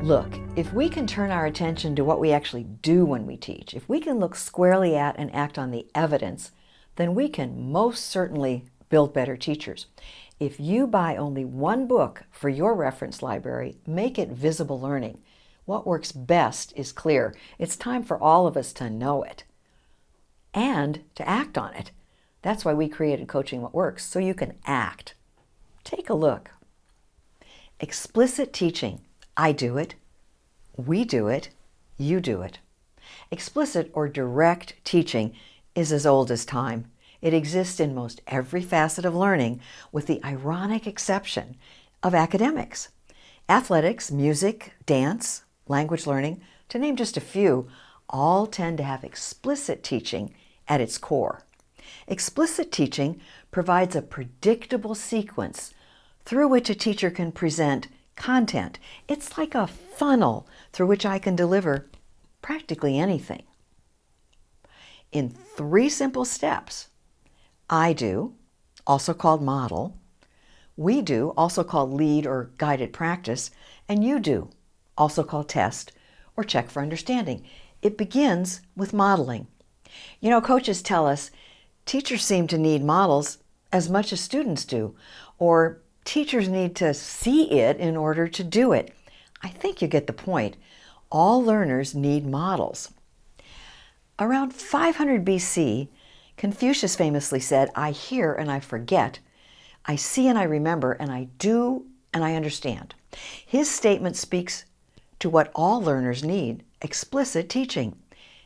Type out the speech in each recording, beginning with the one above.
Look, if we can turn our attention to what we actually do when we teach, if we can look squarely at and act on the evidence, then we can most certainly build better teachers. If you buy only one book for your reference library, make it Visible Learning. What works best is clear. It's time for all of us to know it and to act on it. That's why we created Coaching What Works, so you can act. Take a look. Explicit teaching. I do it, we do it, you do it. Explicit or direct teaching is as old as time. It exists in most every facet of learning, with the ironic exception of academics. Athletics, music, dance, language learning, to name just a few, all tend to have explicit teaching at its core. Explicit teaching provides a predictable sequence through which a teacher can present content. It's like a funnel through which I can deliver practically anything. In 3 simple steps: I do, also called model; we do, also called lead or guided practice; and you do, also called test or check for understanding. It begins with modeling. You know, coaches tell us teachers seem to need models as much as students do, or teachers need to see it in order to do it. I think you get the point. All learners need models. Around 500 BC, Confucius famously said, "I hear and I forget, I see and I remember, and I do and I understand." His statement speaks to what all learners need: explicit teaching.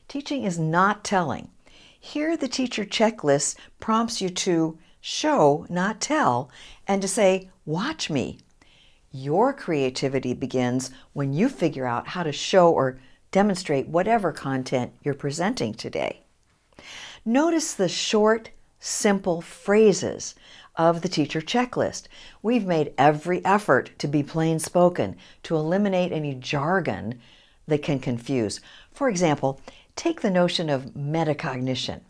Teaching is not telling. Here, the teacher checklist prompts you to show, not tell, and to say, "Watch me." Your creativity begins when you figure out how to show or demonstrate whatever content you're presenting today. Notice the short, simple phrases of the teacher checklist. We've made every effort to be plain spoken, to eliminate any jargon that can confuse. For example, take the notion of metacognition.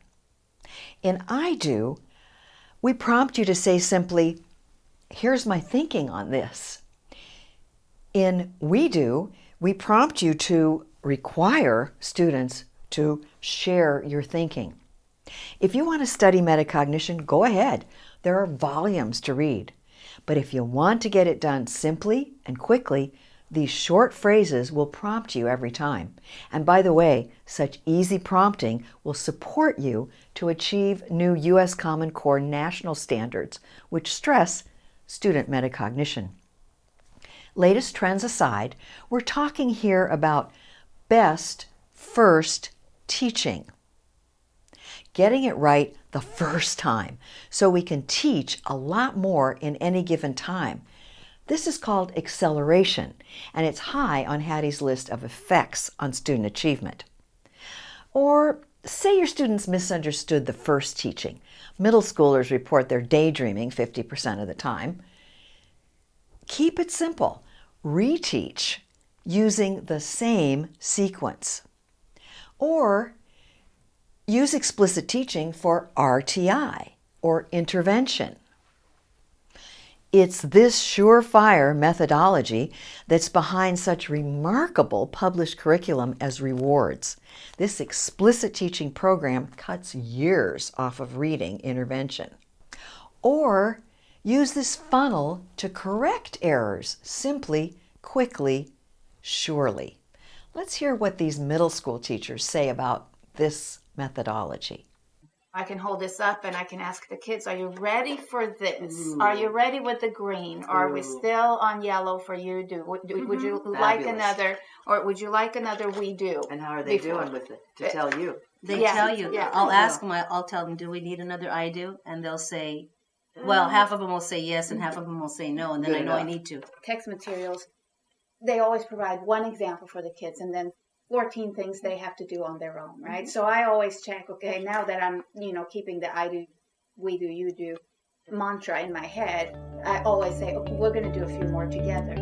In I do, we prompt you to say simply, "Here's my thinking on this." In we do, we prompt you to require students to share your thinking. If you want to study metacognition, go ahead. There are volumes to read. But if you want to get it done simply and quickly, these short phrases will prompt you every time. And by the way, such easy prompting will support you to achieve new U.S. Common Core national standards, which stress student metacognition. Latest trends aside, we're talking here about best first teaching. Getting it right the first time so we can teach a lot more in any given time. This is called acceleration, and it's high on Hattie's list of effects on student achievement. Or say your students misunderstood the first teaching. Middle schoolers report they're daydreaming 50% of the time. Keep it simple. Reteach using the same sequence. Or use explicit teaching for RTI, or intervention. It's this surefire methodology that's behind such remarkable published curriculum as Rewards. This explicit teaching program cuts years off of reading intervention. Or use this funnel to correct errors simply, quickly, surely. Let's hear what these middle school teachers say about this methodology. I can hold this up and I can ask the kids, "Are you ready for this? Are you ready with the green? Or are we still on yellow for you do? Would you like another, or would you like another we do?" And how are they doing with it to tell you? They tell you. Yeah. I'll ask them, I'll tell them, "Do we need another I do?" And they'll say, well, half of them will say yes and half of them will say no, and then I know I need to. Text materials, they always provide one example for the kids and then 14 things they have to do on their own, right? So I always check, okay, now that I'm, keeping the I do, we do, you do mantra in my head, I always say, okay, we're going to do a few more together.